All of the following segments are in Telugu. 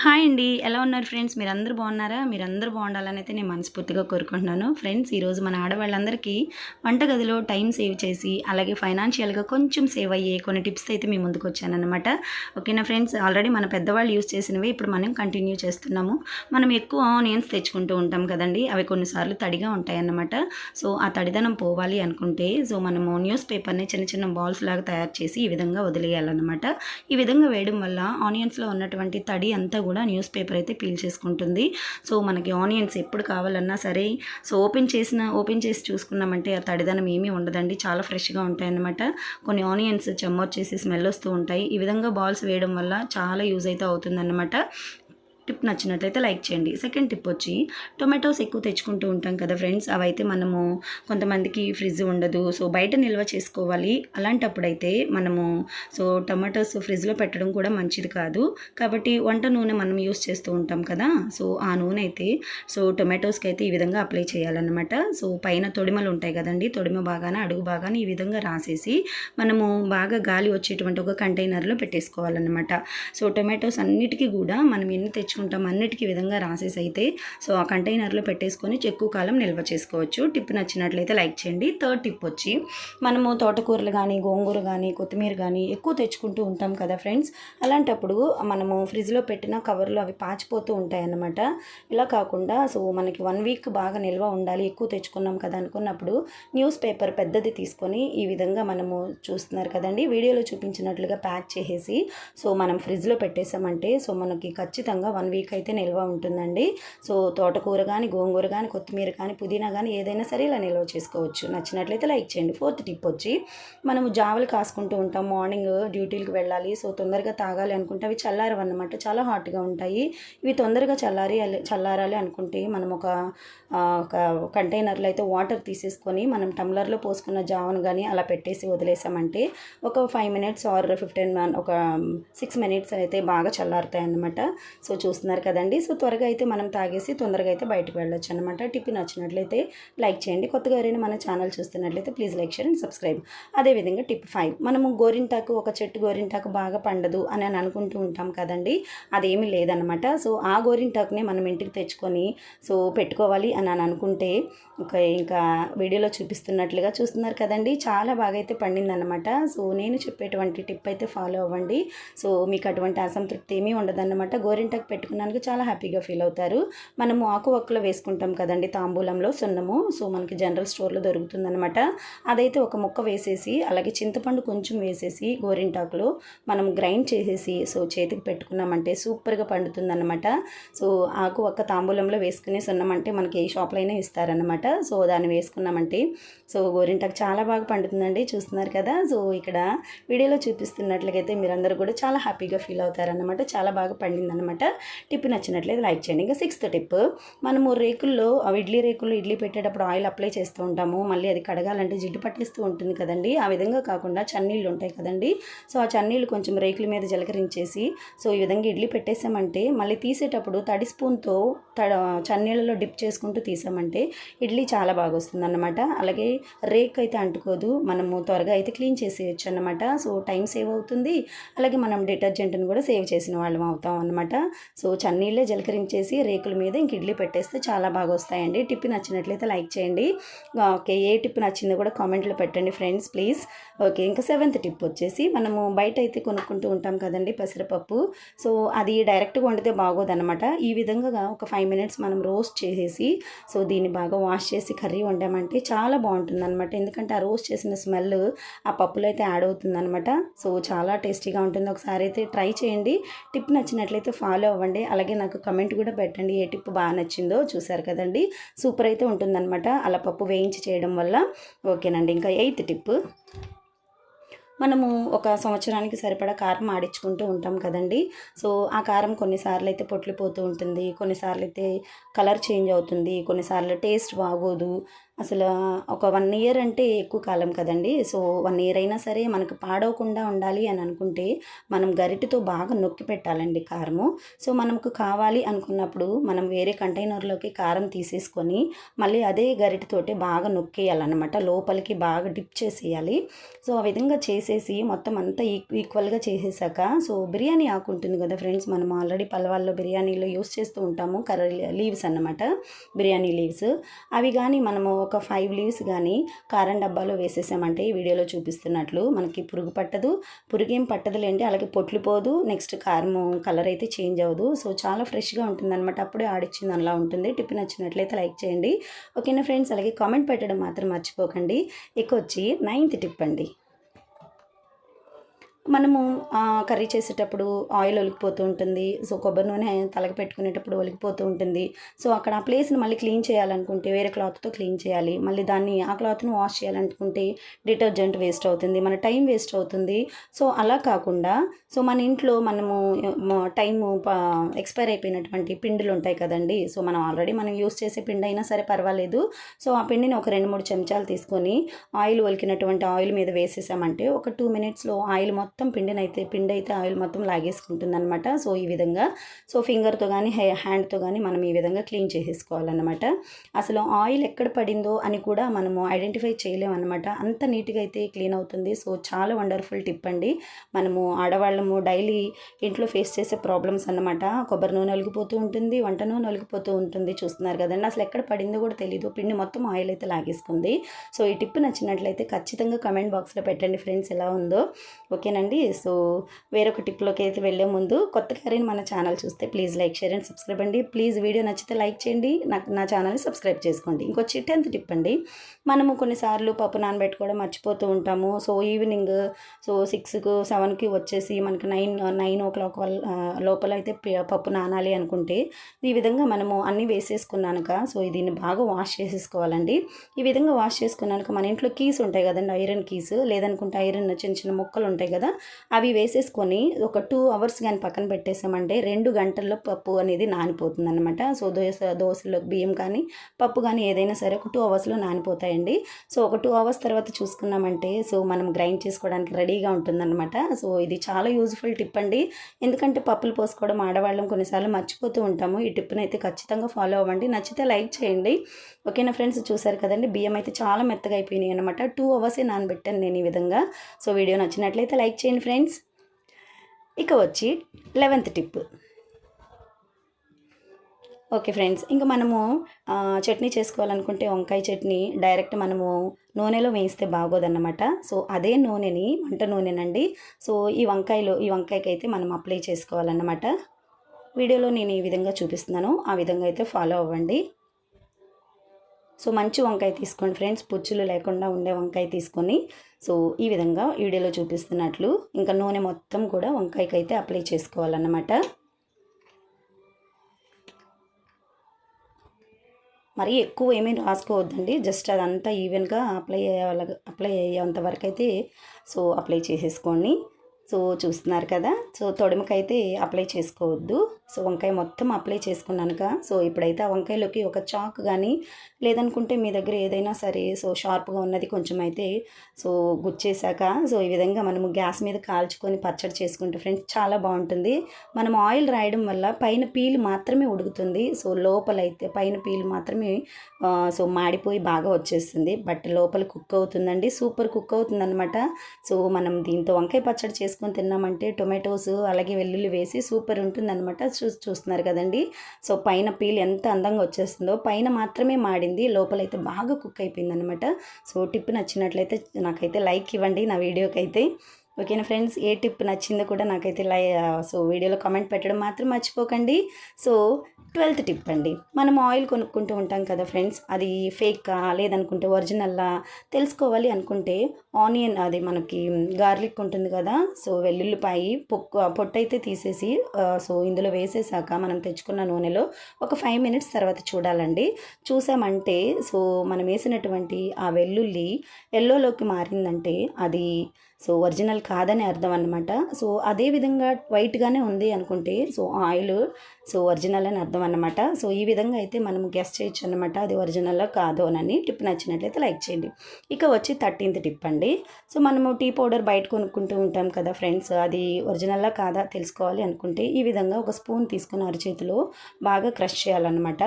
హాయ్ అండి. ఎలా ఉన్నారు ఫ్రెండ్స్? మీరందరూ బాగున్నారా? మీరందరూ బాగుండాలని అయితే నేను మనస్ఫూర్తిగా కోరుకుంటున్నాను. ఫ్రెండ్స్, ఈరోజు మన ఆడవాళ్ళందరికీ వంటగదిలో టైం సేవ్ చేసి, అలాగే ఫైనాన్షియల్‌గా కొంచెం సేవ్ అయ్యే కొన్ని టిప్స్ అయితే మీ ముందుకొచ్చాననమాట. ఓకేనా ఫ్రెండ్స్? ఆల్రెడీ మన పెద్దవాళ్ళు యూజ్ చేసినవి ఇప్పుడు మనం కంటిన్యూ చేస్తున్నాము. మనం ఎక్కువ ఆనియన్స్ తెచ్చుకుంటూ ఉంటాం కదండీ! అవి కొన్నిసార్లు తడిగా ఉంటాయన్నమాట. సో, ఆ తడిదనం పోవాలి అనుకుంటే మనము న్యూస్ పేపర్‌ని చిన్న చిన్న బాల్స్ లాగా తయారు చేసి ఈ విధంగా వదిలేయాలన్నమాట. ఈ విధంగా వేయడం వల్ల ఆనియన్స్‌లో ఉన్నటువంటి తడి అంతా కూడా న్యూస్ పేపర్ అయితే పీల్చేసుకుంటుంది. సో మనకి ఆనియన్స్ ఎప్పుడు కావాలన్నా సరే ఓపెన్ చేసి చూసుకున్నామంటే ఆ తడిదనం ఏమీ ఉండదండి. చాలా ఫ్రెష్‌గా ఉంటాయన్నమాట. కొన్ని ఆనియన్స్ చెమ్మొచ్చేసి స్మెల్ వస్తూ ఉంటాయి. ఈ విధంగా బాల్స్ వేయడం వల్ల చాలా యూజ్ అయితే అవుతుందన్నమాట. టిప్ నచ్చినట్లయితే లైక్ చేయండి. సెకండ్ టిప్ వచ్చి టొమాటోస్ ఎక్కువ తెచ్చుకుంటూ ఉంటాం కదా ఫ్రెండ్స్. అవైతే మనము కొంతమందికి ఫ్రిడ్జ్ ఉండదు. సో బయట నిల్వ చేసుకోవాలి. అలాంటప్పుడైతే మనము టొమాటోస్ ఫ్రిడ్జ్లో పెట్టడం కూడా మంచిది కాదు. కాబట్టి వంట నూనె మనం యూస్ చేస్తూ ఉంటాం కదా. సో ఆ నూనె అయితే టొమాటోస్కి అయితే ఈ విధంగా అప్లై చేయాలన్నమాట. సో పైన తొడిమలు ఉంటాయి కదండి. తొడిమ బాగానే అడుగు బాగానే ఈ విధంగా రాసేసి మనము బాగా గాలి వచ్చేటువంటి ఒక కంటైనర్లో పెట్టేసుకోవాలన్నమాట. సో టొమాటోస్ అన్నిటికీ కూడా మనం ఎన్ని తెచ్చుకుంటాం అన్నిటికీ విధంగా రాసేసి అయితే ఆ కంటైనర్లో పెట్టేసుకొని ఎక్కువ కాలం నిల్వ చేసుకోవచ్చు. టిప్ నచ్చినట్లయితే లైక్ చేయండి. థర్డ్ టిప్ వచ్చి మనము తోటకూరలు కానీ, గోంగూర కానీ, కొత్తిమీర కానీ ఎక్కువ తెచ్చుకుంటూ ఉంటాం కదా ఫ్రెండ్స్. అలాంటప్పుడు మనము ఫ్రిడ్జ్లో పెట్టిన కవర్లు అవి పాచిపోతూ ఉంటాయి అన్నమాట. ఇలా కాకుండా మనకి 1 వీక్ బాగా నిల్వ ఉండాలి, ఎక్కువ తెచ్చుకున్నాం కదా అనుకున్నప్పుడు న్యూస్ పేపర్ పెద్దది తీసుకొని ఈ విధంగా మనము చూస్తున్నారు కదండి, వీడియోలో చూపించినట్లుగా ప్యాక్ చేసేసి మనం ఫ్రిడ్జ్లో పెట్టేసామంటే మనకి ఖచ్చితంగా 1 వీక్ అయితే నిల్వ ఉంటుందండి. తోటకూర కానీ, గోంగూర కానీ, కొత్తిమీర కానీ, పుదీనా కానీ ఏదైనా సరే ఇలా నిల్వ చేసుకోవచ్చు. నచ్చినట్లయితే లైక్ చేయండి. ఫోర్త్ టిప్ వచ్చి మనము జావలు కాసుకుంటూ ఉంటాం. మార్నింగ్ డ్యూటీలకు వెళ్ళాలి, తొందరగా తాగాలి అనుకుంటే అవి చల్లారవన్నమాట. చాలా హాట్గా ఉంటాయి. ఇవి తొందరగా చల్లారాలి అనుకుంటే మనం ఒక కంటైనర్లో అయితే వాటర్ తీసేసుకొని మనం టమ్లర్లో పోసుకున్న జావను కానీ అలా పెట్టేసి వదిలేసామంటే ఒక 5 మినిట్స్ ఆర్ 6 మినిట్స్ అయితే బాగా చల్లారుతాయి అన్నమాట. చూస్తున్నారు కదండి. త్వరగా అయితే మనం తాగేసి తొందరగా అయితే బయటకు వెళ్ళొచ్చు అనమాట. టిప్ నచ్చినట్లయితే లైక్ చేయండి. కొత్తగా ఎవరైనా మన ఛానల్ చూస్తున్నట్లయితే please like, share and subscribe. అదేవిధంగా టిప్ 5, మనము ఒక చెట్టు గోరింటాకు బాగా పండదు అని అనుకుంటూ ఉంటాం కదండి. అదేమీ లేదనమాట. ఆ గోరింటాకుని మనం ఇంటికి తెచ్చుకొని పెట్టుకోవాలి అని అనుకుంటే ఇంకా వీడియోలో చూపిస్తున్నట్లుగా చూస్తున్నారు కదండి, చాలా బాగా అయితే పండిందనమాట. నేను చెప్పేటువంటి టిప్ అయితే ఫాలో అవ్వండి. మీకు అటువంటి అసంతృప్తి ఏమీ ఉండదన్నమాట. గోరింటాకు పెట్టుకున్నానికి చాలా హ్యాపీగా ఫీల్ అవుతారు. మనము ఆకు వక్కలు వేసుకుంటాం కదండి తాంబూలంలో సున్నము. మనకి జనరల్ స్టోర్లో దొరుకుతుందనమాట. అదైతే ఒక ముక్క వేసేసి అలాగే చింతపండు కొంచెం వేసేసి గోరింటాకులో మనం గ్రైండ్ చేసేసి చేతికి పెట్టుకున్నామంటే సూపర్గా పండుతుందన్నమాట. ఆకు వక్క తాంబూలంలో వేసుకుని సున్నం అంటే మనకి ఏ షాప్లో అయినా ఇస్తారనమాట. దాన్ని వేసుకున్నామంటే గోరింటాకు చాలా బాగా పండుతుందండి. చూస్తున్నారు కదా. ఇక్కడ వీడియోలో చూపిస్తున్నట్లయితే మీరందరూ కూడా చాలా హ్యాపీగా ఫీల్ అవుతారనమాట. చాలా బాగా పండిందనమాట. టిప్ నచ్చినట్లయితే లైక్ చేయండి. ఇంకా 6th టిప్, మనము రేకుల్లో ఇడ్లీ పెట్టేటప్పుడు ఆయిల్ అప్లై చేస్తూ ఉంటాము. మళ్ళీ అది కడగాలంటే జిడ్డు పట్టేస్తూ ఉంటుంది కదండి. ఆ విధంగా కాకుండా చన్నీళ్ళు ఉంటాయి కదండి. ఆ చన్నీళ్ళు కొంచెం రేకుల మీద జలకరించేసి ఈ విధంగా ఇడ్లీ పెట్టేసామంటే మళ్ళీ తీసేటప్పుడు తడి స్పూన్తో చన్నీళ్ళలో డిప్ చేసుకుంటూ తీసామంటే ఇడ్లీ చాలా బాగా వస్తుంది అన్నమాట. అలాగే రేక్ అయితే అంటుకోదు. మనము త్వరగా అయితే క్లీన్ చేసేయచ్చు అన్నమాట. టైం సేవ్ అవుతుంది. అలాగే మనం డిటర్జెంట్ని కూడా సేవ్ చేసిన వాళ్ళం అవుతాం అన్నమాట. చన్నీళ్ళే జలకరించేసి రేకుల మీద ఇంక ఇడ్లీ పెట్టేస్తే చాలా బాగా వస్తాయండి. టిప్ నచ్చినట్లయితే లైక్ చేయండి. ఓకే, ఏ టిప్ నచ్చిందో కూడా కామెంట్లో పెట్టండి ఫ్రెండ్స్ ప్లీజ్. ఓకే, ఇంకా 7th టిప్ వచ్చేసి మనము బయట అయితే కొనుక్కుంటూ ఉంటాం కదండి పెసరపప్పు. అది డైరెక్ట్గా వండితే బాగోదన్నమాట. ఈ విధంగా ఒక 5 మినిట్స్ మనం రోస్ట్ చేసేసి దీన్ని బాగా వాష్ చేసి కర్రీ వండామంటే చాలా బాగుంటుంది అనమాట. ఎందుకంటే ఆ రోస్ట్ చేసిన స్మెల్ ఆ పప్పులో అయితే యాడ్ అవుతుందన్నమాట. చాలా టేస్టీగా ఉంటుంది. ఒకసారి అయితే ట్రై చేయండి. టిప్ నచ్చినట్లయితే ఫాలో అవ్వండి. అలాగే నాకు కమెంట్ కూడా పెట్టండి ఏ టిప్ బాగా నచ్చిందో. చూసారు కదండి, సూపర్ అయితే ఉంటుందన్నమాట అలా పప్పు వేయించి చేయడం వల్ల. ఓకేనండి. ఇంకా 8th టిప్, మనము ఒక సంవత్సరానికి సరిపడా కారం ఆడించుకుంటూ ఉంటాం కదండి. ఆ కారం కొన్నిసార్లు అయితే పొట్లిపోతూ ఉంటుంది, కొన్నిసార్లు అయితే కలర్ చేంజ్ అవుతుంది, కొన్నిసార్లు టేస్ట్ బాగోదు. అసలు ఒక 1 ఇయర్ అంటే ఎక్కువ కాలం కదండీ. సో 1 ఇయర్ అయినా సరే మనకు పాడవకుండా ఉండాలి అని అనుకుంటే మనం గరిటెతో బాగా నొక్కి పెట్టాలండి కారము. సో మనకు కావాలి అనుకున్నప్పుడు మనం వేరే కంటైనర్‌లోకి కారం తీసేసుకొని మళ్ళీ అదే గరిటెతోటి బాగా నొక్కేయాలన్నమాట. లోపలికి బాగా డిప్ చేసేయాలి. సో ఆ విధంగా చేసేసి మొత్తం అంతా ఈక్వల్‌గా చేసేసాక సో బిర్యానీ ఆకు ఉంటుంది కదా ఫ్రెండ్స్, మనం ఆల్రెడీ పలవాల్లో బిర్యానీలో యూస్ చేస్తూ ఉంటాము. కర్రీ లీవ్స్ అన్నమాట, బిర్యానీ లీవ్స్. అవి కానీ మనము ఒక 5 లీవ్స్ కానీ కారం డబ్బాలో వేసేసామంటే ఈ వీడియోలో చూపిస్తున్నట్లు మనకి పురుగు పట్టదు, పురుగేం పట్టదులేండి, అలాగే పొట్లు పోదు, నెక్స్ట్ కారము కలర్ అయితే చేంజ్ అవ్వదు. సో చాలా ఫ్రెష్గా ఉంటుందన్నమాట. అప్పుడే ఆడిచ్చింది అలా ఉంటుంది. టిప్ నచ్చినట్లయితే లైక్ చేయండి. ఓకేనా ఫ్రెండ్స్, అలాగే కామెంట్ పెట్టడం మాత్రం మర్చిపోకండి. ఇక వచ్చి 9th టిప్ అండి. మనము కర్రీ చేసేటప్పుడు ఆయిల్ ఒలికిపోతూ ఉంటుంది. సో కొబ్బరి నూనె తలకి పెట్టుకునేటప్పుడు ఒలికిపోతూ ఉంటుంది. సో అక్కడ ఆ ప్లేస్‌ని మళ్ళీ క్లీన్ చేయాలనుకుంటే వేరే క్లాత్‌తో క్లీన్ చేయాలి. మళ్ళీ దాన్ని ఆ క్లాత్‌ని వాష్ చేయాలనుకుంటే డిటర్జెంట్ వేస్ట్ అవుతుంది, మన టైం వేస్ట్ అవుతుంది. సో అలా కాకుండా సో మన ఇంట్లో మనము టైము ఎక్స్‌పైర్ అయిపోయినటువంటి పిండిలు ఉంటాయి కదండీ. సో మనం ఆల్రెడీ మనం యూజ్ చేసే పిండి అయినా సరే పర్వాలేదు. సో ఆ పిండిని ఒక 2, 3 చెంచాలు తీసుకొని ఆయిల్ ఒలికినటువంటి ఆయిల్ మీద వేసేసామంటే ఒక 2 మినిట్స్‌లో ఆయిల్ మొత్తం పిండి అయితే ఆయిల్ మొత్తం లాగేసుకుంటుందన్నమాట. సో ఈ విధంగా సో ఫింగర్‌తో కానీ హ్యాండ్‌తో కానీ మనం ఈ విధంగా క్లీన్ చేసేసుకోవాలన్నమాట. అసలు ఆయిల్ ఎక్కడ పడిందో అని కూడా మనము ఐడెంటిఫై చేయలేమన్నమాట. అంత నీట్‌గా అయితే క్లీన్ అవుతుంది. సో చాలా వండర్ఫుల్ టిప్ అండి. మనము ఆడవాళ్ళము డైలీ ఇంట్లో ఫేస్ చేసే ప్రాబ్లమ్స్ అన్నమాట. కొబ్బరి నూనె ఒలికిపోతూ ఉంటుంది, వంట నూనె ఒలికిపోతూ ఉంటుంది. చూస్తున్నారు కదండి, అసలు ఎక్కడ పడిందో కూడా తెలీదు. పిండి మొత్తం ఆయిల్ అయితే లాగేసుకుంది. సో ఈ టిప్ నచ్చినట్లయితే ఖచ్చితంగా కమెంట్ బాక్స్‌లో పెట్టండి ఫ్రెండ్స్, ఎలా ఉందో. ఓకేనండి. సో వేరొక టిప్లోకి అయితే వెళ్ళే ముందు కొత్తగా మన ఛానల్ చూస్తే please like, share and subscribe అండి. ప్లీజ్ వీడియో నచ్చితే లైక్ చేయండి, నా ఛానల్ని సబ్స్క్రైబ్ చేసుకోండి. ఇంకొచ్చి 10th టిప్ అండి. మనము కొన్నిసార్లు పప్పు నానబెట్టుకోవడం మర్చిపోతూ ఉంటాము. సో ఈవినింగ్ సో 6కు 7కి వచ్చేసి మనకి 9 o'clock లోపల అయితే పప్పు నానాలి అనుకుంటే ఈ విధంగా మనము అన్నీ వేసేసుకున్నాక సో దీన్ని బాగా వాష్ చేసేసుకోవాలండి. ఈ విధంగా వాష్ చేసుకున్నాక మన ఇంట్లో కీస్ ఉంటాయి కదండి, ఐరన్ కీస్, లేదనుకుంటే ఐరన్ చిన్న చిన్న ముక్కలు ఉంటాయి కదా, అవి వేసేసుకొని ఒక 2 hours కానీ పక్కన పెట్టేసామంటే 2 గంటల్లో పప్పు అనేది నానిపోతుంది అనమాట. సో దోశలో బియ్యం కానీ పప్పు కానీ ఏదైనా సరే ఒక 2 hours నానిపోతాయండి. సో ఒక 2 hours తర్వాత చూసుకున్నామంటే సో మనం గ్రైండ్ చేసుకోవడానికి రెడీగా ఉంటుందన్నమాట. సో ఇది చాలా యూజ్ఫుల్ టిప్ అండి. ఎందుకంటే పప్పులు పోసుకోవడం ఆడవాళ్ళం కొన్నిసార్లు మర్చిపోతూ ఉంటాము. ఈ టిప్ని అయితే ఖచ్చితంగా ఫాలో అవ్వండి. నచ్చితే లైక్ చేయండి. ఓకేనా ఫ్రెండ్స్, చూసారు కదండి, బియ్యం అయితే చాలా మెత్తగా అయిపోయినాయి అనమాట. 2 hours నానబెట్టాను నేను ఈ విధంగా. సో వీడియో నచ్చినట్లయితే లైక్ చేయండి ఫ్రెండ్స్. ఇక వచ్చి 11th టిప్. ఓకే ఫ్రెండ్స్, ఇంకా మనము చట్నీ చేసుకోవాలనుకుంటే వంకాయ చట్నీ డైరెక్ట్ మనము నూనెలో వేయిస్తే బాగోదన్నమాట. సో అదే నూనెని వంట నూనెనండి. సో ఈ వంకాయకి అయితే మనం అప్లై చేసుకోవాలన్నమాట. వీడియోలో నేను ఈ విధంగా చూపిస్తున్నాను, ఆ విధంగా అయితే ఫాలో అవ్వండి. సో మంచి వంకాయ తీసుకోండి ఫ్రెండ్స్, పుచ్చులు లేకుండా ఉండే వంకాయ తీసుకొని సో ఈ విధంగా వీడియోలో చూపిస్తున్నట్లు ఇంకా నూనె మొత్తం కూడా వంకాయకి అయితే అప్లై చేసుకోవాలన్నమాట. మరీ ఎక్కువ ఏమీ రాసుకోవద్దండి, జస్ట్ అదంతా ఈవెన్గా అప్లై అయ్యేంత వరకు అయితే సో అప్లై చేసేసుకోండి. సో చూస్తున్నారు కదా, సో తొడిమకైతే అప్లై చేసుకోవద్దు. సో వంకాయ మొత్తం అప్లై చేసుకున్నాక సో ఇప్పుడైతే ఆ వంకాయలోకి ఒక చాక్ కానీ లేదనుకుంటే మీ దగ్గర ఏదైనా సరే సో షార్ప్గా ఉన్నది కొంచెం అయితే సో గుచ్చేసాక సో ఈ విధంగా మనము గ్యాస్ మీద కాల్చుకొని పచ్చడి చేసుకుంటే ఫ్రెండ్స్ చాలా బాగుంటుంది. మనం ఆయిల్ రాయడం వల్ల పైన పీల్ మాత్రమే ఉడుకుతుంది. సో లోపలైతే పైన పీల్ మాత్రమే సో మాడిపోయి బాగా వచ్చేస్తుంది, బట్ లోపల కుక్ అవుతుందండి, సూపర్ కుక్ అవుతుంది అనమాట. సో మనం దీంతో వంకాయ పచ్చడి చేసుకొని తిన్నామంటే టొమాటోస్ అలాగే వెల్లుల్లి వేసి సూపర్ ఉంటుందన్నమాట. చూస్తున్నారు కదండి, సో పైన పీల్ ఎంత అందంగా వచ్చేస్తుందో, పైన మాత్రమే మాడింది, లోపలైతే బాగా కుక్ అయిపోయింది అనమాట. సో టిప్ నచ్చినట్లయితే నాకైతే లైక్ ఇవ్వండి నా వీడియోకి అయితే. ఓకేనా ఫ్రెండ్స్, ఏ టిప్ నచ్చిందో కూడా నాకైతే సో వీడియోలో కామెంట్ పెట్టడం మాత్రం మర్చిపోకండి. సో 12th టిప్ అండి. మనం ఆయిల్ కొనుక్కుంటూ ఉంటాం కదా ఫ్రెండ్స్, అది ఫేకా లేదనుకుంటే ఒరిజినల్లా తెలుసుకోవాలి అనుకుంటే ఆనియన్, అది మనకి గార్లిక్ ఉంటుంది కదా, సో వెల్లుల్లిపాయి పొట్టు అయితే తీసేసి సో ఇందులో వేసేసాక మనం తెచ్చుకున్న నూనెలో ఒక 5 minutes తర్వాత చూడాలండి. చూసామంటే సో మనం వేసినటువంటి ఆ వెల్లుల్లి ఎల్లోలోకి మారిందంటే అది సో ఒరిజినల్ కాదని అర్థం అనమాట. సో అదేవిధంగా వైట్గానే ఉంది అనుకుంటే సో ఆయిల్ సో ఒరిజినల్ అని అర్థం అనమాట. సో ఈ విధంగా అయితే మనం గెస్ చేయొచ్చు అనమాట అది ఒరిజినల్లో కాదో అని. టిప్ నచ్చినట్లయితే లైక్ చేయండి. ఇక వచ్చి 13th టిప్ అండి. సో మనము టీ పౌడర్ బయట కొనుక్కుంటూ ఉంటాం కదా ఫ్రెండ్స్, అది ఒరిజినల్లా కాదా తెలుసుకోవాలి అనుకుంటే ఈ విధంగా ఒక స్పూన్ తీసుకుని అరచేతిలో బాగా క్రష్ చేయాలన్నమాట.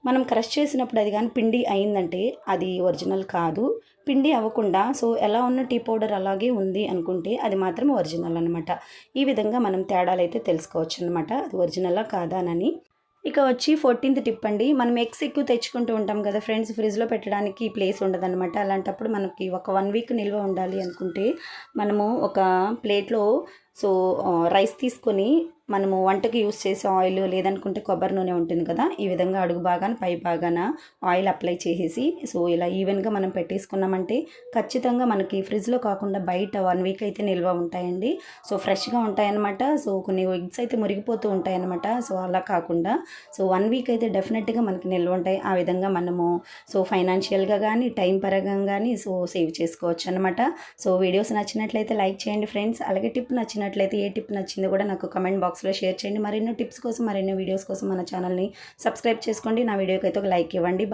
మనం క్రష్ చేసినప్పుడు అది కానీ పిండి అయిందంటే అది ఒరిజినల్ కాదు. పిండి అవ్వకుండా సో ఎలా ఉన్న టీ పౌడర్ అలాగే ఉంది అనుకుంటే అది మాత్రం ఒరిజినల్ అనమాట. ఈ విధంగా మనం తేడాలు అయితే తెలుసుకోవచ్చు అనమాట అది ఒరిజినలా కాదా అని. ఇక వచ్చి 14th టిప్ అండి. మనం ఎగ్స్ ఎక్కువ తెచ్చుకుంటూ ఉంటాం కదా ఫ్రెండ్స్, ఫ్రిడ్జ్లో పెట్టడానికి ప్లేస్ ఉండదన్నమాట. అలాంటప్పుడు మనకి ఒక 1 వీక్ నిల్వ ఉండాలి అనుకుంటే మనము ఒక ప్లేట్లో సో రైస్ తీసుకొని మనము వంటకి యూస్ చేసే ఆయిల్ లేదనుకుంటే కొబ్బరి నూనె ఉంటుంది కదా, ఈ విధంగా అడుగు భాగాన పై భాగాన ఆయిల్ అప్లై చేసేసి సో ఇలా ఈవెన్గా మనం పెట్టేసుకున్నామంటే ఖచ్చితంగా మనకి ఫ్రిడ్జ్లో కాకుండా బయట 1 వీక్ అయితే నిల్వ ఉంటాయండి. సో ఫ్రెష్గా ఉంటాయన్నమాట. సో కొన్ని ఎగ్స్ అయితే మురిగిపోతూ ఉంటాయన్నమాట. సో అలా కాకుండా సో 1 వీక్ అయితే డెఫినెట్గా మనకి నిల్వ ఉంటాయి. ఆ విధంగా మనము సో ఫైనాన్షియల్గా కానీ టైం పరంగా కానీ సో సేవ్ చేసుకోవచ్చు అనమాట. సో వీడియోస్ నచ్చినట్లయితే లైక్ చేయండి ఫ్రెండ్స్. అలాగే టిప్ నచ్చినట్లయితే ఏ టిప్ నచ్చిందో కూడా నాకు కమెంట్ బాక్స్లో షేర్ చేయండి. మరెన్నో టిప్స్ కోసం మరెన్నో వీడియోస్ కోసం మన ఛానల్ని సబ్స్క్రైబ్ చేసుకోండి. నా వీడియోకి అయితే ఒక లైక్ ఇవ్వండి.